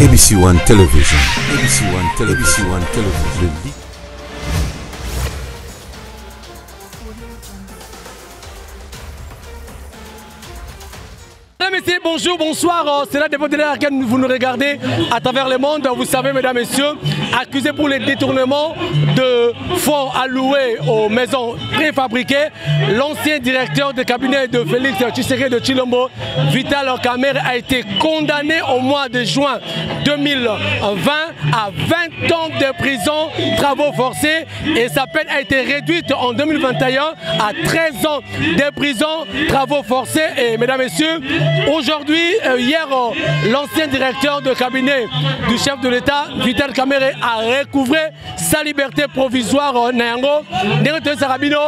ABC One Television. ABC One Television. ABC One Television. Messieurs, bonjour, bonsoir. C'est la dépôt de laquelle vous nous regardez à travers le monde. Vous savez, mesdames, messieurs, accusé pour les détournements de fonds alloués aux maisons préfabriquées, l'ancien directeur de cabinet de Félix Tshisekedi de Tshilombo, Vital Kamerhe, a été condamné au mois de juin 2020 à 20 ans de prison, travaux forcés, et sa peine a été réduite en 2021 à 13 ans de prison, travaux forcés. Et mesdames, messieurs, aujourd'hui, hier, l'ancien directeur de cabinet du chef de l'État, Vital Kamerhe, a recouvré sa liberté provisoire. Nayango, Nereto Sarabino,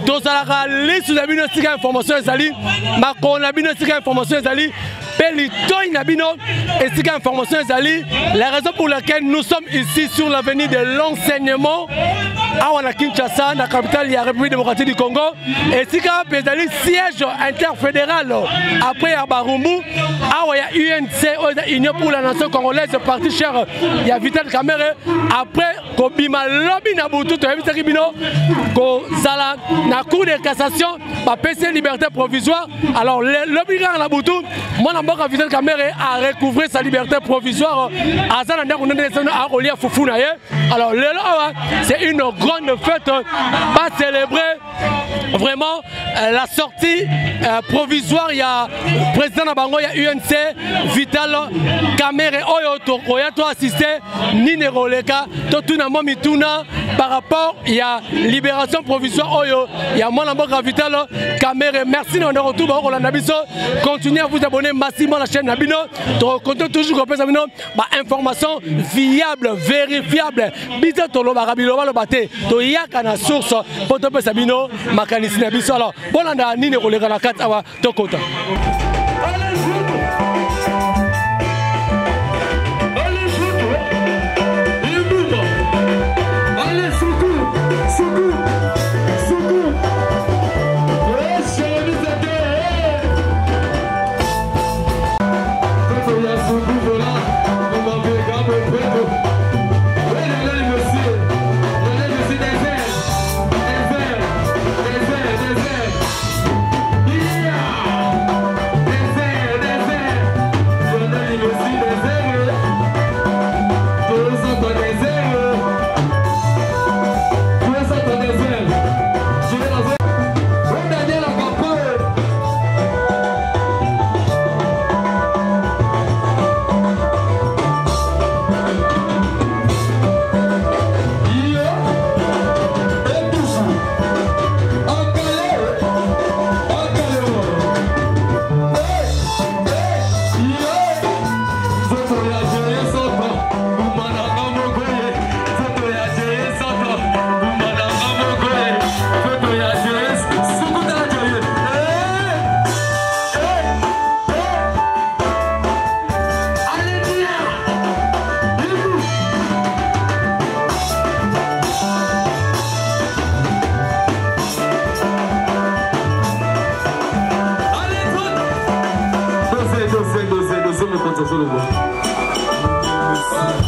Tosalaka, les sous-abino, sika information ezali, Makonabino, sika information ezali, Pelitoy Nabino, et sika information ezali. La raison pour laquelle nous sommes ici sur l'avenue de l'enseignement, à Kinshasa, la capitale de la République démocratique du Congo, et sika Pézali, siège interfédéral après Barumbu, il y a UNC, Union pour la Nation Congolaise, parti cher, il y a Vital Kamerhe, après Kobima Lobby Nabutu, Kozala, na Cour de cassation, par PC Liberté provisoire. Alors, Lobby Nabutu, moi, je Vital Kamerhe a recouvré sa liberté provisoire à Zananda, alors, c'est une grande fête, pas célébrer vraiment la sortie provisoire. Il y a le président Nabango, il y a UNC, Vital Kamerhe, Oyo to assisté, Nine Roleka, Totuna Momituna, par rapport, il y a libération provisoire, Oyo, il y a Monamboka Vital Kamerhe. Merci de notre retour, continuez à vous abonner massivement à la chaîne Nabino, comptez toujours que vous information viable, vérifiable, Bizatolo Barabilo, le bâté, Toyaka na source, Potope Sabino, Makanisina Biso. Alors, bon, on a Nine Roleka la 4 awa, Tokota.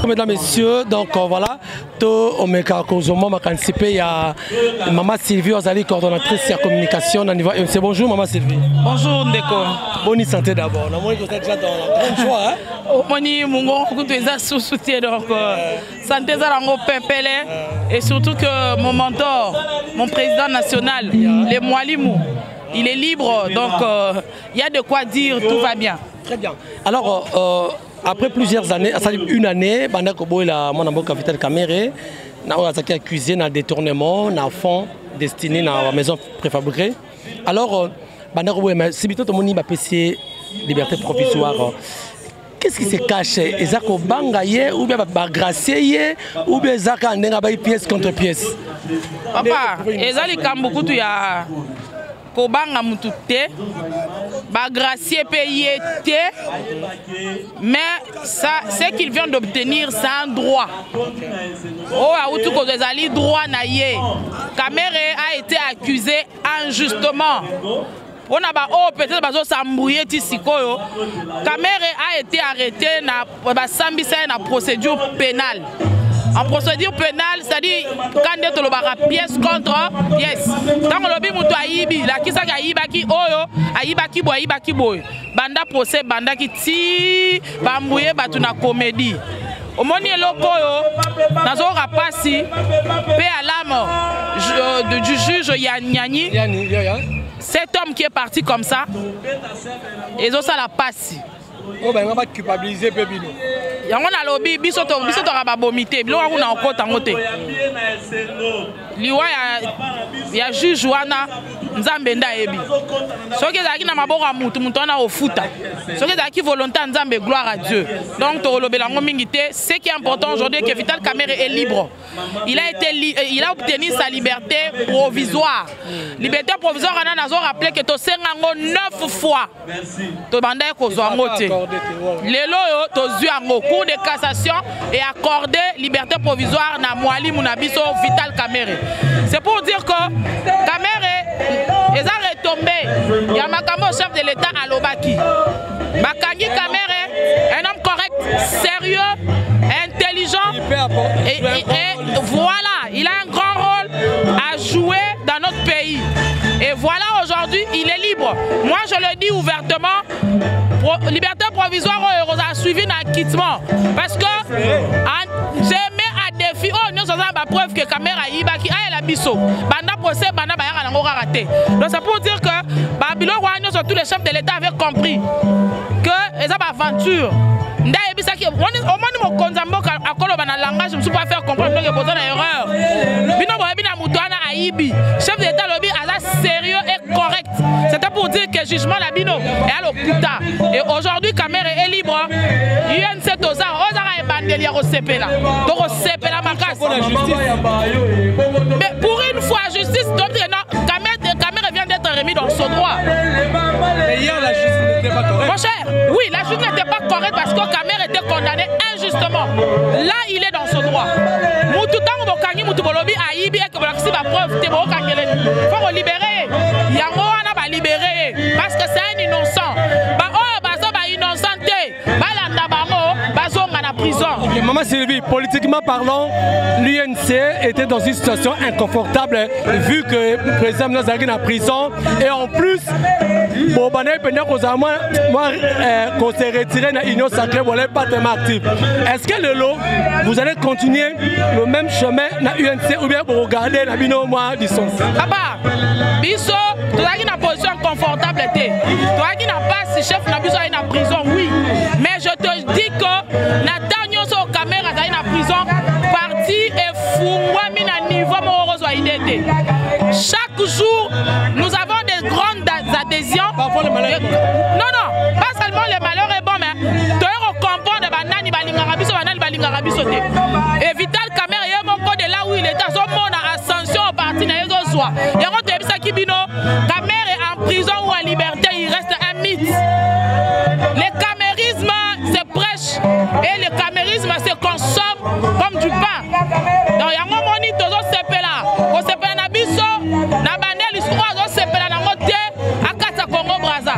Mesdames, Messieurs, donc voilà, on m'a participé, il y a Maman Sylvie Ozali, coordonnatrice de communication au niveau MC. Bonjour Maman Sylvie. Bonjour Ndeko. Bonne santé d'abord. On est déjà dans la grande joie. Santé Zarango Pempele, et surtout que mon mentor, mon président national, les Moualimou, il est libre, donc il y a de quoi dire, tout va bien. Très bien. Alors, après plusieurs années, une année, mon Vital Kamerhe a accusé d'un détournement, d'un fonds destiné à la maison préfabriquée. Alors, si tout le monde a PC liberté provisoire, qu'est-ce qui se cache? Est-ce que bangaye ou bien gracier ou bien zaka ndenga bay pièce contre pièce? Papa, ezali kambuku tu ya kobanga mutu te, ba gracier payer te, mais ça, ce qu'il vient d'obtenir, c'est un droit. Oh, a outu ko ezali droit na ye. Kamerhe a été accusé injustement. on a peut-être bazo s'embrouiller tisikoyo. Kamere a été arrêté na basambisa na procédure pénale. En procédure pénale, c'est-à-dire quand on a pièce contre pièce. Tant on lobby mutu aibi, la kisa ka ibaki oyo, aibaki boy. Banda procès banda ki ti bambouye batu na comédie. Au moni lokoyo, nazo rapasi paix à l'âme du juge Yanyani. Cet homme qui est parti comme ça, et ça la passe. Oh ben on va culpabiliser Pébino. Yango na lobby biso to ba bomité bilo wana okota ngote. Liwa ya juge wana nzambe nda ebi. Soki ezaki na maboko ya mutu wana ofuta. Soki ezaki volonté nzambe gloire à Dieu. Donc to lobela ngo mingi te, ce qui est important aujourd'hui que Vital Kamerhe est libre. Il a obtenu sa liberté provisoire. Liberté provisoire on a nazo rappelé que to sengango 9 fois. To banda ko zo ngote. Lelo yo to zu yango cour de cassation et accordé liberté provisoire na Mwali Munabiso Vital Kamerhe. C'est pour dire que Kamerhe est retombé. Yamakamo chef de l'État à Lobaki. Bakangi Kamerhe, un homme correct, sérieux, intelligent et voilà, il a un grand rôle à jouer dans notre pays. Et voilà, aujourd'hui, il est libre. Moi, je le dis ouvertement, liberté provisoire a suivi un acquittement. Parce que j'ai mis à défi, nous avons la preuve que Kamera Ibaki a la biso. Banda procès, banda bayara n'a pas raté. Donc c'est pour dire que Babylone, tous les chefs de l'État avaient compris que c'est une aventure. Au moins, nous conzambo à Koloba na langage, je ne suis pas faire comprendre que besoin d'erreur. Bino boyebina mutuana aibi. Chef de l'État lobby à sérieux et correct. C'était pour dire que jugement la bino est à l'hôpital. Et aujourd'hui, Kamerhe est libre. UNC Toza, Ozara et Bandelia au CP là. Donc au CP là, ma casse. Mais pour une fois, justice, donc Kamerhe vient d'être remis dans son droit. Mais hier, la justice n'était pas correcte. Mon cher, oui, la justice n'était pas correcte parce que Kamerhe était condamné injustement. Là, il est dans son droit. Moutoutang Bokangi Moutubolobi a Ibi et que vous avez la preuve, il faut le libérer. Yango wana ba libérer parce que c'est un innocent. Ba oh bazo ba innocenté. Balanda bango bazonga na prison. Okay, Maman Sylvie, politiquement parlant, l'UNC était dans une situation inconfortable vu que le président Nazari est en prison et en plus bon bané pendant qu'on s'est retiré dans l'Union sacrée, vous n'êtes pas tellement actif. Est-ce que le lot, vous allez continuer le même chemin dans l'UNC ou bien vous regardez la bino moi disons. Papa, biso, tu as une position confortable. Tu as une passe chef na biso est en prison, oui. Mais je te dis que Natanyo so caméra est en prison, parti et fouwa mina niveau morozo identité. Chaque jour, nous avons des grandes adhésions. Parfois le malheur. Non, pas seulement les malheurs est bon, mais tu es comprendre banani balingarabiso banani balingarabiso te. Et Vital Kamerhe est mon code là où il est dans son monde ascension au parti na yezo soir. Et on te dit ça qui bino Kamerhe est en prison ou en liberté, il reste un mythe. Le camérisme se prêche et le camérisme se consomme comme du pain. Donc il y a un moment où tous ces là, on se fait na biso, na bandel histoire on se fait na moté à Kata Congo Brazza.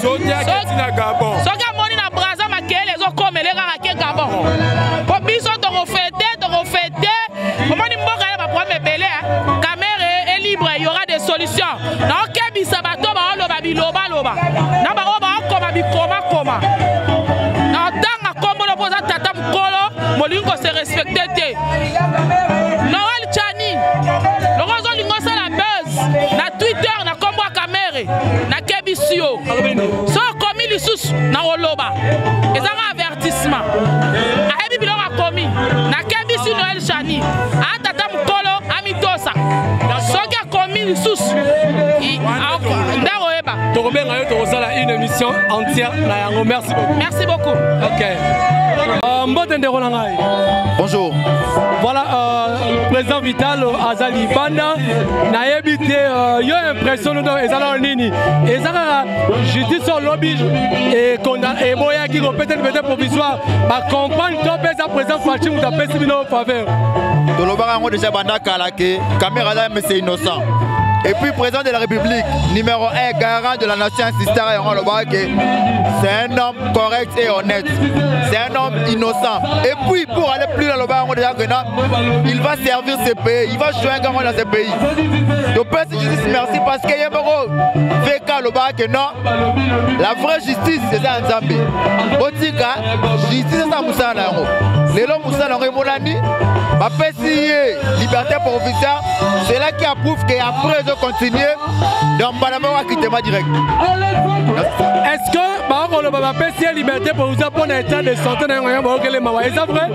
Sonia Ketina Gabon. Sonia moni na Brazza makele les comme les rara Gabon. Pour biso to refêter, comment ni mboka ya ba problème belé, Kamerhe est libre, il y aura des solutions. Na okebi sabato ba loba biloba. Na ba oba koma bikoma. Na tanga kombo no poza tata mkolo, molingo se respecter te. Noël Chani, le rozo lingo sa la buzz, na Twitter na kombo Kamerhe, na kebisio. So komi lisusu na oloba. Ezanga avertissement. Ayebi biloko akomi, na kebisi Noël Chani, a tata mkolo amitosa. Soki akomi lisusu, ndaro eba. Une émission entière. Merci beaucoup. Merci beaucoup. Ok. Bonjour. Voilà, le président Vital Azali Banda n'a évité impression de Ezala Nini. Ezala justice au lobby et condamné et Boya qui peut-être provisoire. Ma compagne top est à présent Fachim ou tapé si nous en faveur. De l'Obara déjà Banda Kalake, Kamerhe mais c'est innocent. Et puis président de la République, numéro 1, garant de la nation, insistant c'est un homme correct et honnête. C'est un homme innocent. Et puis pour aller plus dans le bas, il va servir ce pays, il va jouer un grand rôle dans ce pays. Donc merci parce qu'il y a un non, la vraie justice c'est ça en Zambie. Otika, justice c'est ça Moussa Nango. Les lois Moussa Nango Molani, ma liberté provisoire, c'est là qui approuve qu'après ils ont continué dans Panama qui te va direct. Est-ce que par exemple le PCA liberté provisoire pour l'état de santé dans est ça vrai?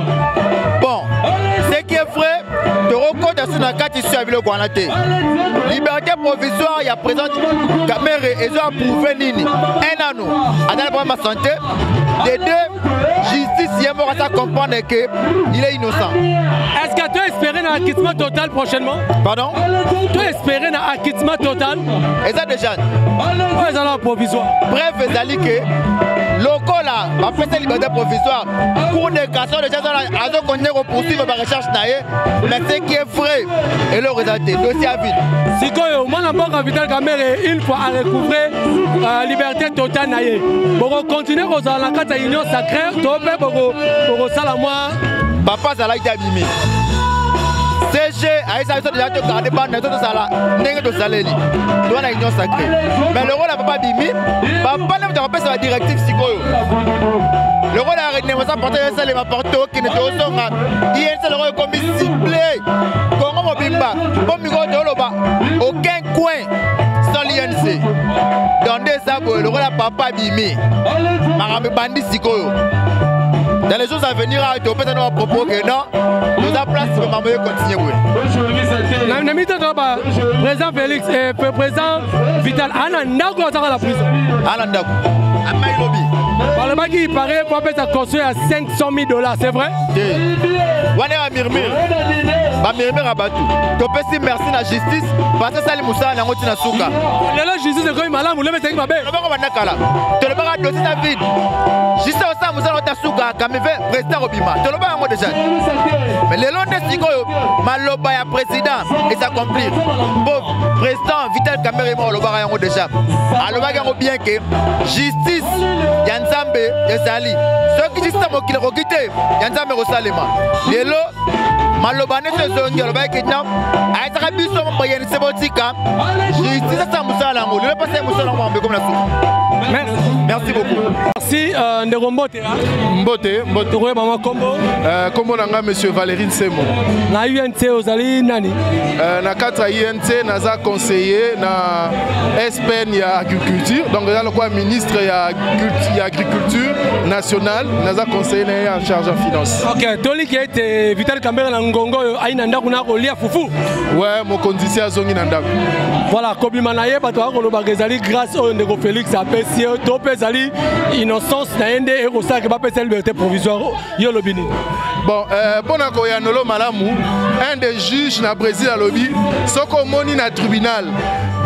Bon, ce qui est vrai, de recours sur la carte ici avec le Guanaté. Liberté provisoire, il y a présent caméra et ils ont approuvé Nini. Un an, à dans le problème de santé. Les deux, justice, il y a à comprendre qu'il est innocent. Est-ce que tu as espéré un acquittement total prochainement? Pardon? Tu as espéré un acquittement total? Et ça déjà? Oui, c'est un provisoire. Bref, c'est que local là, après cette liberté provisoire, pour des casseurs, les gens ont continué à poursuivre la recherche, mais ce qui est vrai, et le résultat, dossier à vide. Si moi, je n'ai pas Vital Kamerhe, une fois à recouvrer la liberté totale, pour continuer à la carte union sacrée, tu peux faire moi. Papa, ça l'a été abîmé. CG, Aïssa, ils ont déjà gardé par notre salaire, n'est que de salaire. Toi, la union sacrée. Mais le rôle n'a pas bimi. Papa n'a pas fait sa directive psycho. Le rôle a arrêté, mais ça porte ça les apporteurs qui ne te ressemblent pas. Il y a un rôle comme ciblé. Comment on bimba? Comme Migo de Oloba. Aucun coin sans l'INC. Dans des sabots, le rôle a papa bimi. Maramé bandit psycho. Dans les jours à venir, tu peux peut-être nous propos que non, nous avons place pour continuer. Président Félix et président Vital, Anandako dans la prison. Anandako. Amaïlobi. Par le qui il paraît qu'on peut construire à $500 000, c'est vrai? On est à Murmure. À Murmure à Batou. Tu peux si merci à la justice parce que ça les moussa n'a pas souka. La justice est comme malade, vous l'avez dit ma belle. Tu le verras dossier ta vie. Juste ça moussa n'a souka comme président Robima. Tu le verras moi déjà. Mais les lois de Sigo, Maloba ya président et s'accomplir. Pauvre président Vital Kamerhe mo le verra moi déjà. Alors va bien que justice Yanzambe Yesali. Ceux qui disent ça mo qu'il requité Yanzambe Rosalema. Les lois Malobane se zongi aloba kidnap aitaka biso mo yeni sebotika justice ça moussa la ngolo le passer moussa la ngombe comme la soupe. Merci beaucoup. Merci Ndeko Mbote. Mbote ouais maman combo. Combo nanga monsieur Valérie Nsemo. Na UNT ozali nani? Na kata UNT naza conseiller na SPN ya agriculture donc là le quoi ministre ya agriculture nationale naza conseiller en charge en finance. OK, toli qui était Vital Kamerhe na ngongo aina ndako na kolia fufu. Ouais, mon condition azongi na ndako. Voilà, kobima na ye bato akoloba ezali grâce au Ndeko Félix apesi to pezali innocence na ende et rosa que ba pesa liberté provisoire yo lobini. Bon, pona ko ya nolo malamu un des juges na Brésil a lobby soko moni na tribunal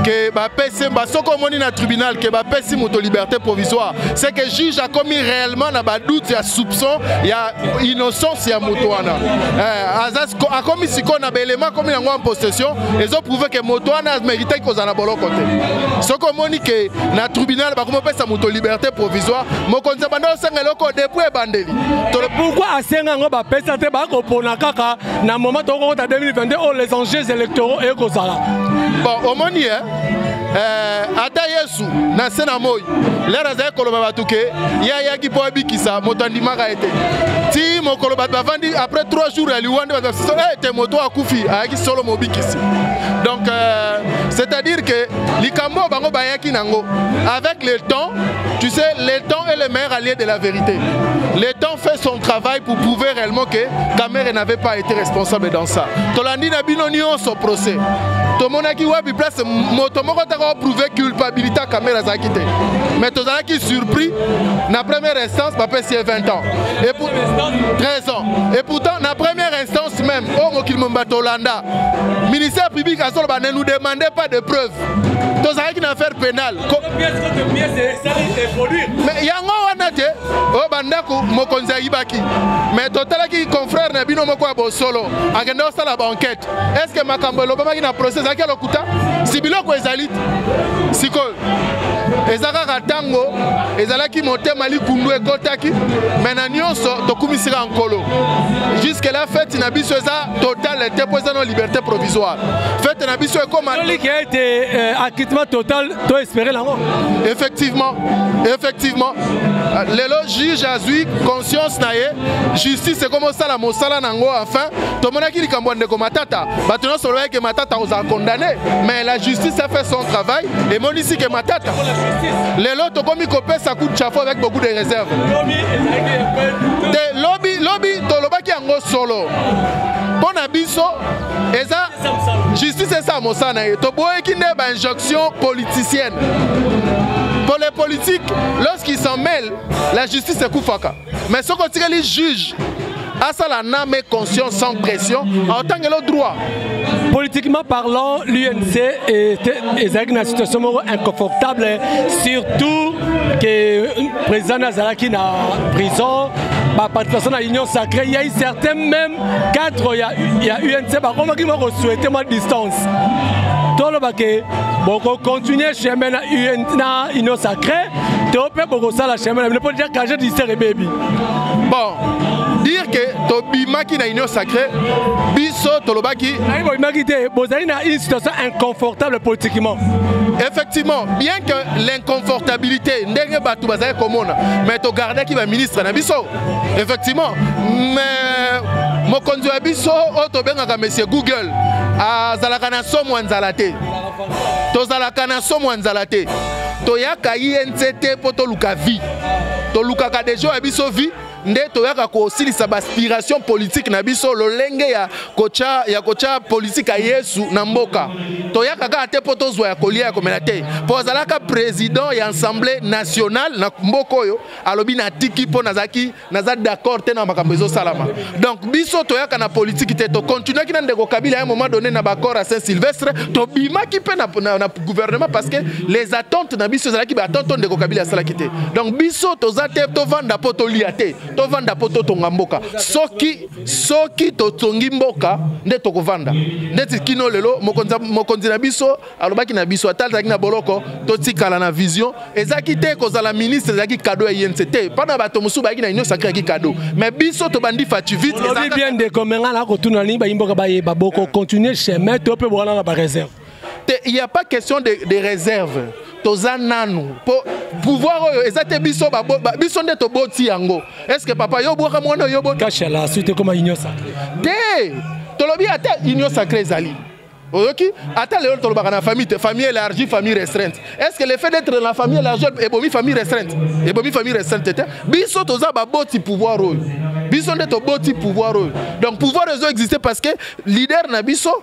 que ba pesa ba soko moni na tribunal que ba pesa moto liberté provisoire c'est que juge a commis réellement na ba doute ya soupçon ya innocence ya moto wana a commis siko na élément comme yango en possession ils ont prouvé que moto wana mérité ko za na boloko te soko moni que na tribunal ba ko pesa moto liberté provisoire mo konza bando sengelo ko depuis bandeli pourquoi asenga ngo ba pesa te ba ko pona kaka na moment to ko ta 2022 oh les enjeux électoraux et ko sala bon omoni ata yesu na sena moyi lera za koloba batuke ya yaki po abikisa moto andimaka ete ti mokolo bato bavandi après 3 jours ya liwande bato te moto akufi ayaki solo mobikisi donc c'est-à-dire que likambo bango bayaki nango avec le temps tu sais le temps est le meilleur allié de la vérité le temps fait son travail pour prouver réellement que Kamerhe n'avait pas été responsable dans ça tolandi na bino nyonso procès to monaki wapi place moto moko taka prouver culpabilité à Kamerhe azaki te mais tozalaki surpris na première instance ba pesi 20 ans et pour 13 ans et pourtant na première instance même au mokil mombato Hollanda ministère public azoloba ne nous demandez pas de preuves tozalaki na affaire pénale mais yango yango wana te o bandako mokonzi ayibaki mais totalaki confrère na bino moko ya bosolo akende osala banquête est ce que makambo elobamaki na procès ezalaki ya lokuta si biloko ezali sikoyo eza kaka ntango ezalaki motema likundu ekotaki mais na nyonso tokumisika nkolo jusque là fête na biso eza total te po eza no liberté provisoire fête na biso ekoma qui a été acquittement total to espérer lango effectivement lelo juge azwi conscience na ye justice ekomi osala mosala nango enfin tomonaki likambo ya ndeko matata bato nyonso olobaki ke matata ozala condamné mais la justice a fait son travail emonisi ke matata lelo tokomi kopesa coup de chapeau avec beaucoup de réserves te lobi tolobaki yango solo mpo na biso eza justice esa mosala na ye toboyeki nde bainjonction politicienne. Pour les politiques, lorsqu'ils s'en mêlent, la justice est koufaka. Mais ce qu'on tire les juges, à ça la name conscience sans pression, en tant que le droit. Politiquement parlant, l'UNC est dans une situation inconfortable, surtout que le président Nazaraki est en prison, la participation à l'Union sacrée, il y a eu certains même cadres, il y a UNC, qui m'ont souhaité ma distance. Tout le baquet, bon, continuer chemin na Union sacrée, tu peux beaucoup ça la chemin, ne peut dire que j'ai dit c'est baby. Bon, dire que Tobimaki na Union sacrée, biso tolobaki. Bozali na une situation inconfortable politiquement. Effectivement, bien que l'inconfortabilité, ndenge batu bazali komona, mais to garder qui va ministre na biso. Effectivement, mais mokonzi wa biso o to bengaka monsieur Google. Azalaka na somo nzalate. Tozalaka na somo nzalate. Toyaka INCT po toluka vie. Tolukaka dejo ya biso vie. Nde toyaka ko silisa aspiration politique na biso lolenge ya kocha politique ya Yesu na mboka. Toyaka ka te poto zwa ya kolia ko menate. Po zalaka président ya assemblée nationale na mboko yo alobi na tiki po nazaki naza d'accord te na makambo ezo salama. Donc biso toyaka na politique te to continuer ki na ndeko Kabila à un moment donné na bakor à Saint-Sylvestre to bima ki pe na gouvernement parce que les attentes na biso zalaki ba attentes ndeko Kabila salaki te. Donc biso tozate to vanda po to liate. Tovanda poto tonga mboka soki totongi mboka nde tokovanda ndeti kino lelo mokonzi na biso alobaki na biso atalaki na boloko totikala na vision ezaki te kozala ministre ezaki cadeau ya INCT pana bato musu bayaki na Union sacrée ki cadeau mais biso to bandi fati vite ezaki bien de comenga na ko tuna ni ba imboka ba ye baboko continuer chemin to pe bona na ba réserve. Il n'y a pas question de réserve. Tozananu pour pouvoir ezate biso biso nde to boti yango. Est-ce que papa yo boka mwana yo boti cache la suite comme Union sacrée. Te tolobi ata Union sacrée zali. OK? Ata le tolobaka na famille élargie, famille restreinte. Est-ce que le fait d'être dans la famille élargie et bomi famille restreinte? Et bomi famille restreinte te biso toza ba boti pouvoir oyo. Biso nde to boti pouvoir oyo. Donc pouvoir réseau existait parce que leader na biso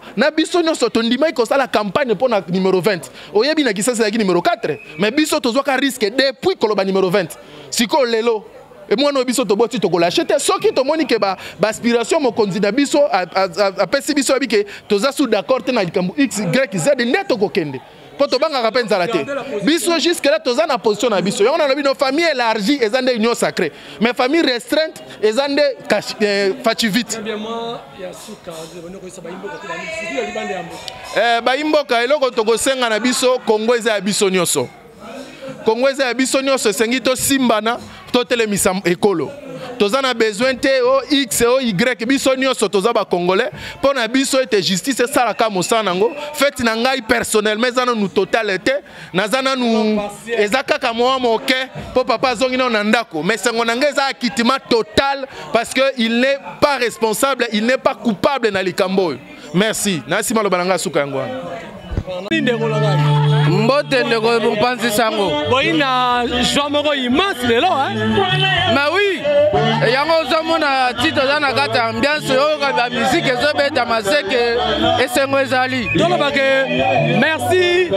nyonso tondima ko sala campagne pour na numéro 20. Oyebi na kisasa yaki numéro 4. Mais biso tozo ka risque depuis koloba numéro 20. Siko lelo et moi no biso to boti to ko l'acheter soki to moni ke ba aspiration mo konzina biso a pesi biso abi ke toza sous d'accord te na likambo x y z neto ko kende. Poto banga kapenza la te. Biso jusque là toza na position na biso. On a lobi nos famille élargie et zande union sacrée. Mais famille restreinte et zande fati vite. Ba imboka eloko toko senga na biso Kongo eza biso nyonso. Kongo eza biso nyonso sengi to simbana to telemisa ekolo. Toza na besoin te o X o Y biso nyonso toza ba congolais pour na biso ete justice sala ka mosana nango fait na ngai personnellement ezana nous totalité nazana nous ezaka ka mo moke po papa zongi na ndako mais sengo na ngai za acquittement total parce que il n'est pas responsable, il n'est pas coupable na likambo. Merci. Nasi malo balanga suka yango. Mbote ndeko mpanzi sango. Boina joie moko immense lelo hein. Mais oui, yango zomona tito zana kata ambiance yo ka musique ezo beta maseke esengo ezali. Merci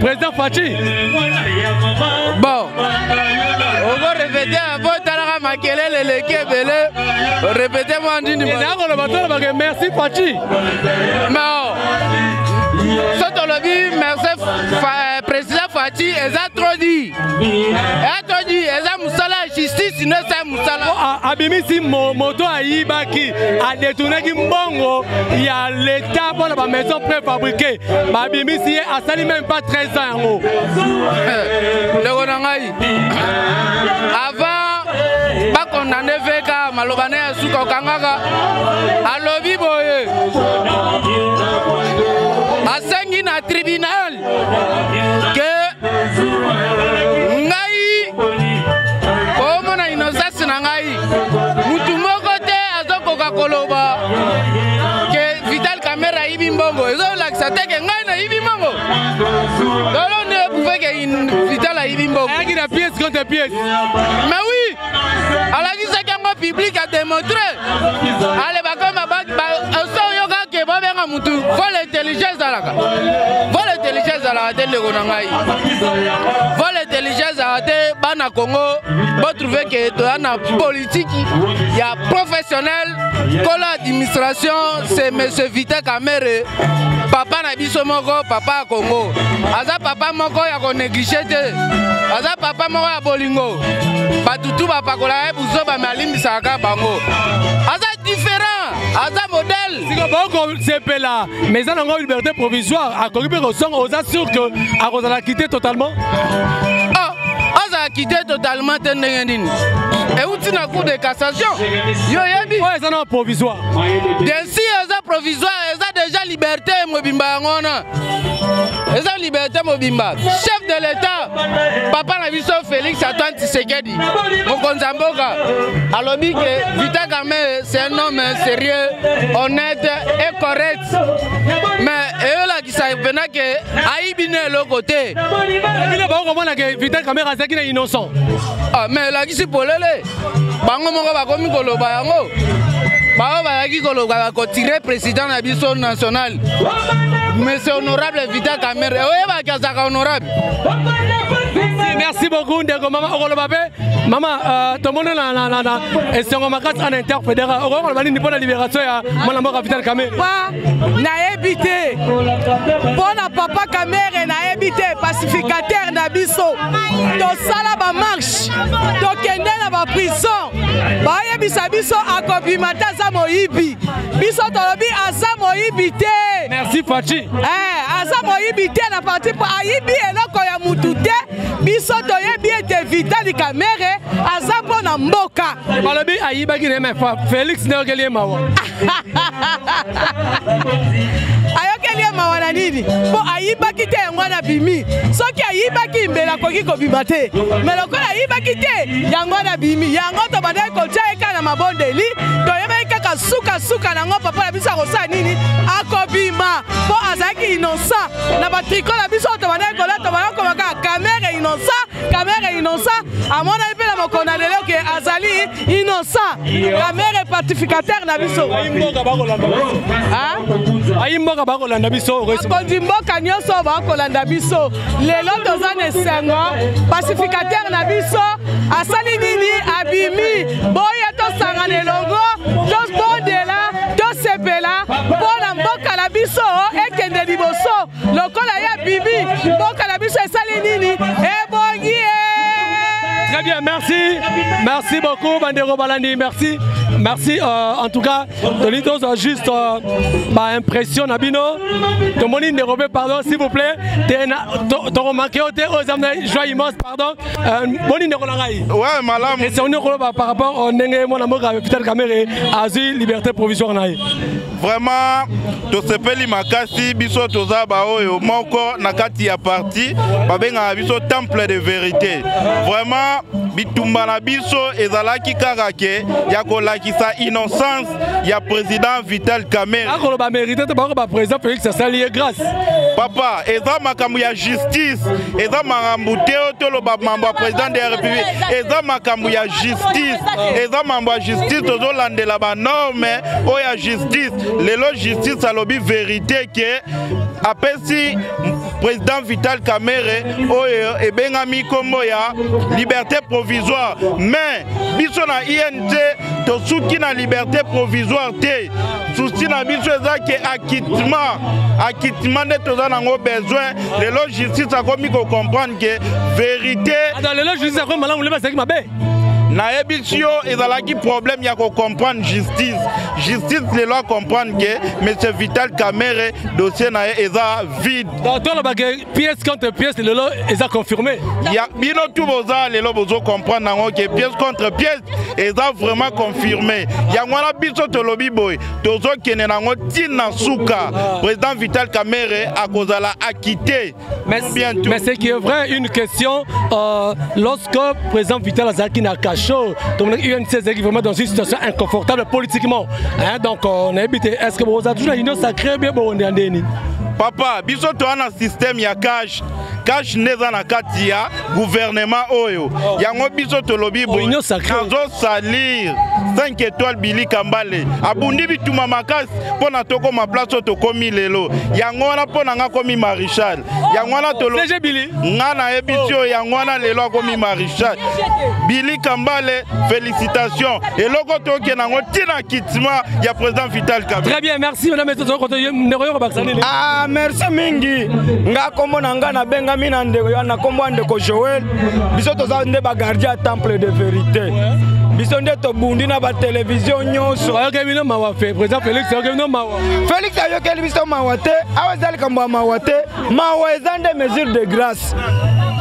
président Fachi. Bon. Ogo répéter avant talaka makelele leke belé. Répétez moi ndini. Merci Fachi. Merci président Fati, elle a trop dit. Elle a trop dit, elle a continue ça musala. Abimisi moto aibaki a détourné ki mbongo il y a l'état pour la maison préfabriquée. Abimisi a sali même pas 13 ans en haut. Le gonangai. Avant pas condamné veka malobane suka kangaka. Alobi boye. Asengi na tribunal que ngai como na innocence na ngai mutu moko te azokoka koloba que Vital Kamerhe ibi mbongo ezolakisa te ke ngai na ibi mbongo lolo ne pouvait que Vital a ibi mbongo ayaki na pièce contre pièce. mais oui alakisa kango public a démontré ale bakoma osoyoka ke babenga mutu vol intelligence alaka vol intelligence alaka te ndeko na ngai vol intelligence alaka te bana Congo bo trouver que toza na politique ya professionnel kola administration c'est monsieur Vital Kamerhe papa na biso moko papa ya Congo aza papa moko ya ko négliger te aza papa moko ya bolingo batutu bapakola ye buzo bamalimbisaka bango aza différent aza modèle siko boko sepela mais ça nango liberté provisoire akoki pe kosonga oza sûr que akozala quitter totalement aza quitter totalement te ndenge nini euti na cour de cassation yo yebi oyo eza na provisoire densi eza provisoire eza déjà liberté mobimba yango na eza liberté mobimba chef de l'état papa na biso Félix Antoine Tshisekedi mokonzi ya mboka alobi ke Vital Kamerhe c'est un homme sérieux honnête et correct mais eyolakisa pena ke ayibi na eloko te bino bakomona ke Vital Kamerhe azalaki na innocent mais elakisi polele bango moko bakomi koloba yango bao bayaki koloba kotire président na biso national monsieur honorable Vital Kamerhe oyebaki azaka honorable. Merci beaucoup ndeko mama okoloba pe mama tomona na esengo makasi en interfédéral okoloba nini mpona libération ya mwana mboka Vital Kamerhe nayebi te mpona papa Kamerhe nayebi te pacificateur na biso tosala bamarche tokende na baprison bayebisa biso akobima te aza moyibi biso tolobi aza moyibi te. Merci Fachi. Aza moyibi te na parti po ayibi eloko ya mutu te biso toyebi ete Vital Kamerhe aza mpona mboka balobi ayibaki ne Félix nayokeli ye mawa ayokeli ye mawa na nini mpo ayibaki te yango wana bimi soki ayibaki mbela akoki kobima te me lokola ayibaki te yango wana bimi yango tobandaki kotia eka na mabondeli toyebaki kaka sukasuka nango papa na biso akosala nini akobima mpo azalaki innocent na batriko na biso tobandaki kolata bayokomaka Kamerhe innocent amonaki mpe na mokolo na lelo ke azali innocent Kamerhe pacificateur na biso ayimboka bakolanda biso bakonzi mboka nyonso bakolanda biso lelo toza na esengo pacificateur na biso asali nini abimi boye tosangana elongo tobondela tosepela mpona mboka na biso ekende liboso lokola ya bibi mboka na biso esali nini ebongi. Très bien, merci beaucoup Bandero Balandi, merci en tout cas Tonitos a juste ma impression Nabino de mon indérobé pardon s'il vous plaît t'as remarqué aux amener joie immense pardon mon indérolangai ouais malam et c'est on est par rapport au nenge mon amour avec Vital Kamerhe asile liberté provisoire naï vraiment tosepeli makasi biso toza ba oyo moko na kati ya parti babenga biso temple de vérité vraiment bitumba na biso ezalaki kaka ke ya kolakisa innocence ya président Vital Kamerhe akoloba mérité te ba président Félix asali grâce papa eza makambo ya justice eza makambo te toloba mambo ya président de la république eza makambo ya justice eza mambo ya justice tozolandela ba norme oyo ya justice lelo justice alobi vérité ke apesi président Vital Kamerhe oyo ebengami kombo ya liberté provisoire mais biso na INT tosuki na liberté provisoire te souci na biso eza ke acquittement nde toza nango besoin lelo justice akomi ko comprendre ke vérité lelo justice akomi malamu leba seki mabe na ebisio ezalaki problème ya ko comprendre justice les lois comprendre que monsieur Vital Kamerhe dossier na eza vide donc la bague pièce contre pièce le lot eza confirmé ya bino tout boza lelo bozo comprendre nango que pièce contre pièce eza vraiment confirmé ya ngwana biso to lobi boy tozo kene nango tina suka président Vital Kamerhe akozala acquitté mais c'est qui est vrai une question lorsque président Vital Azaki na cacho donc UNC est vraiment dans une situation inconfortable politiquement hein, donc on a évité est-ce que vous avez toujours une union sacrée bien bon ndeni papa biso to na système ya cash neza na kati ya gouvernement oyo yango biso to lobi boy nazo salir 5 étoiles Billy Kambale abundi bituma makasi pona toko ma place to komi lelo yango na pona nga komi Marichal yango na to CG Billy nga na ebitio yango na lelo komi Marichal Billy Kambale félicitations et loko to ke nango tina kitima ya président Vital Kamerhe. Très bien, merci madame ah merci mingi nga kombo na nga na benga mina ndeko ya na kombo ndeko Joël biso toza nde ba gardien temple de vérité biso nde to bundi na ba télévision nyonso oyoke bino mawa fe président Félix oyoke bino mawa Félix ayoke biso mawa te awazali kamba mawa te mawa ezande mesure de grâce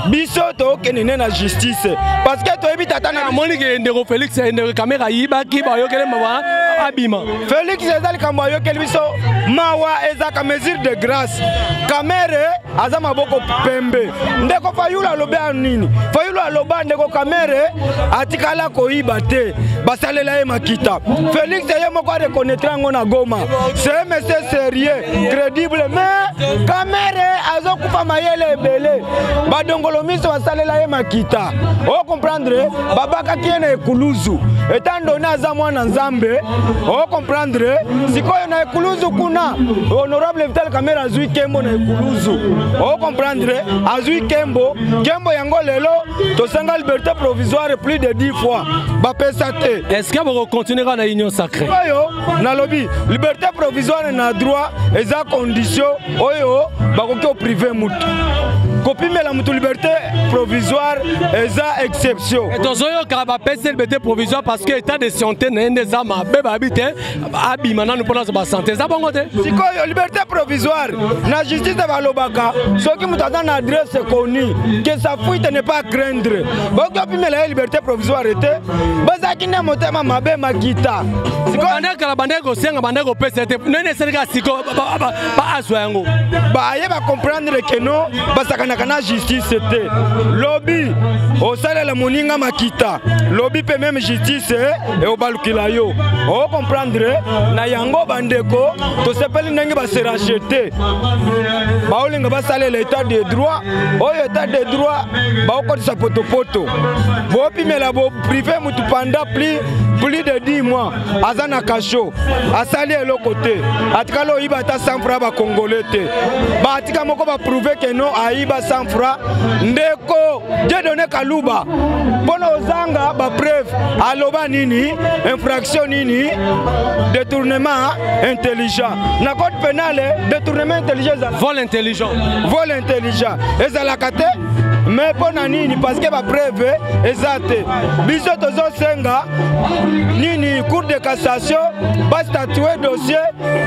biso to kenene na justice parce que to ebita tana Monique ndeko Félix ndeko Kamerhe yibaki ba yokele mawa abima Félix ezali kamba yokele biso mawa ezaka mesure de grâce Kamerhe aza maboko pembe ndeko Fayulu loba nini Fayulu loba ndeko Kamerhe atikala koyiba te basalela ye makita Félix ye moko reconnaître ngo na Goma c'est monsieur sérieux crédible mais Kamerhe azokufa mayele ebele badongolo miso basalela ye makita o comprendre babaka kiene ekuluzu étant donné aza mwana nzambe o comprendre sikoyo na ekuluzu kuna honorable Vital Kamerhe azui kembo na ekuluzu o comprendre azui kembo yango lelo tosanga liberté provisoire plus de 10 fois bapesa te est-ce que vous continuerez na union sacrée oyo na lobi liberté provisoire na droit eza condition oyo bakoki o privé mutu kopimela mutu liberté provisoire eza exception et tozoyo ka bapesa liberté provisoire parce que état de santé na ndeza mabe babite abima nanu pona ba santé za bongo te sikoyo liberté provisoire na justice balobaka soki mutu aza na adresse connue que sa fuite n'est pas craindre boki opimela liberté provisoire te bazaki na motema mabe makita sikoyo bandeko senga bandeko pesa te nene serika siko ba azwa yango ba ye ba comprendre que non basaka na justice te lobby osalela moninga makita lobby pe même justice et obalukila yo o comprendre na yango bandeko to sepeli ndenge ba se racheter ba olinga basalela état de droit oyo état de droit ba okotisa potopoto bo pimela bo privé mutu pendant plus de 10 mois azana kacho asali eloko te atikala oyiba ata 100 francs ba congolais te ba atika moko ba prouver que non ayiba 100 francs ndeko Dieu donné kaluba bono ozanga ba preuve aloba nini infraction nini détournement intelligent na code pénal détournement intelligent vol intelligent ezalaka te mais pona nini parce que ba preuve ezate biso tozo senga nini cour de cassation ba statuer dossier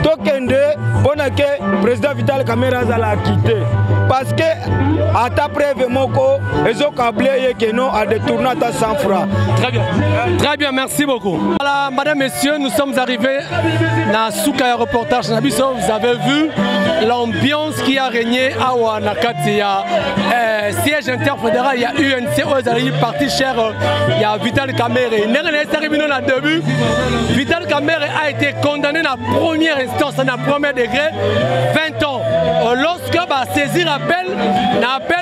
tokende pona ke président Vital Kamerhe azala quitté parce que ata preuve moko ezo câblé ye que non a détourné ata 100 francs. Très bien, merci beaucoup. Voilà, madame, messieurs, nous sommes arrivés dans Souka reportage Nabiso. Vous avez vu l'ambiance qui a régné à Wanakati. Siège interfédéral, il y a UNC, il parti cher, il y a Vital Kamerhe. Début, Vital Kamerhe a été condamné dans la première instance, dans le premier degré, 20 ans. Lorsque va saisir appel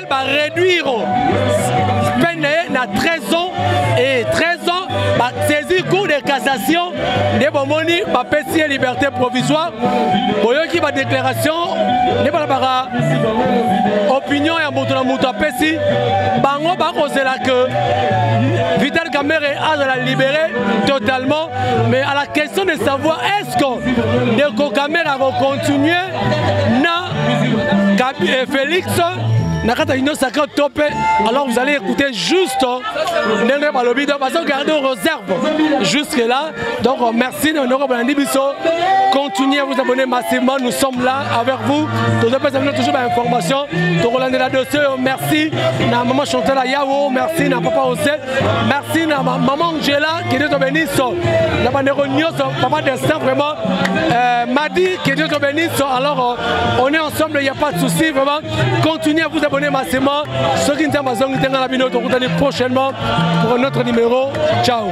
va réduire peine à 13 ans et 13 ans va saisir cour de cassation de bomoni va péter liberté provisoire boyoki va déclaration ne pas opinion ya moto na moto apesi bango ba kozela que Vital Kamerhe a la libéré totalement mais à la question de savoir est-ce que Ndeko Kamerhe va continuer na Félix Nakata Union Sacrée Topé. Alors vous allez écouter juste Nene Balobi, parce que gardez en réserve jusque là. Donc merci Honorable Biso. Continuez à vous abonner massivement. Nous sommes là avec vous. Toujours d'informations. Merci à maman Chantal Ayao. Merci à papa Ose. Merci à maman Angela qui est bénisse. Papa Destin vraiment m'a dit que Dieu te bénisse. Alors on est ensemble, il n'y a pas de souci. Vraiment, continuez à vous abonner massivement. Ceux qui ne sont pas la vidéo, on se prochainement pour un autre numéro. Ciao.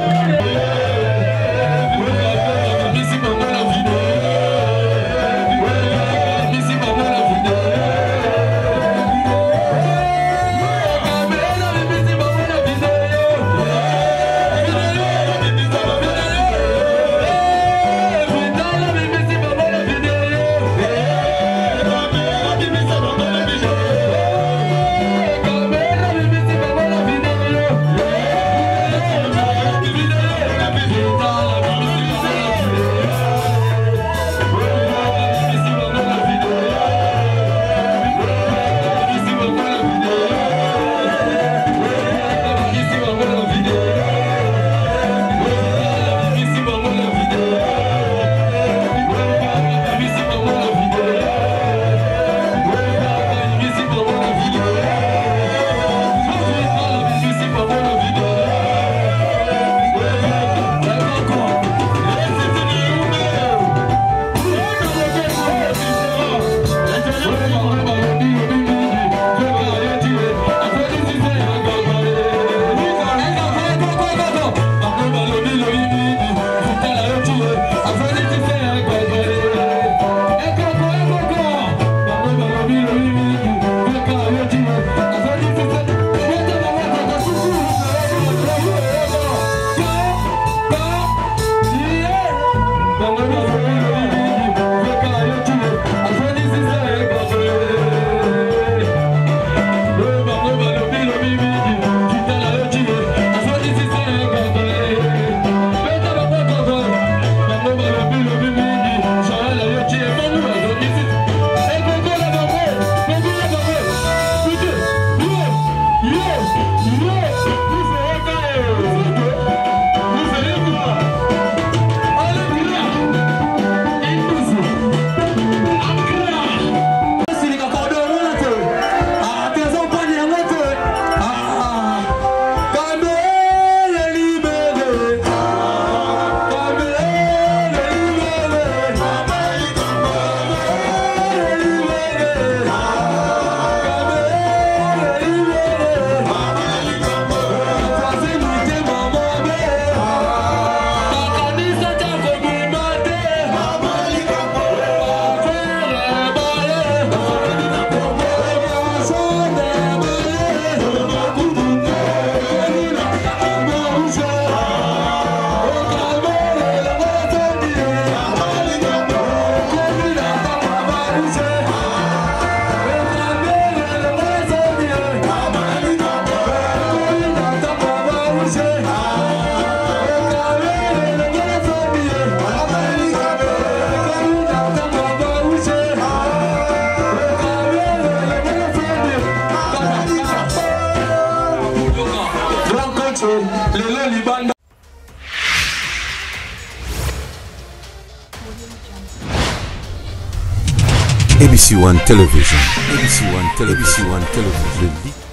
ABC One Television. ABC One Television.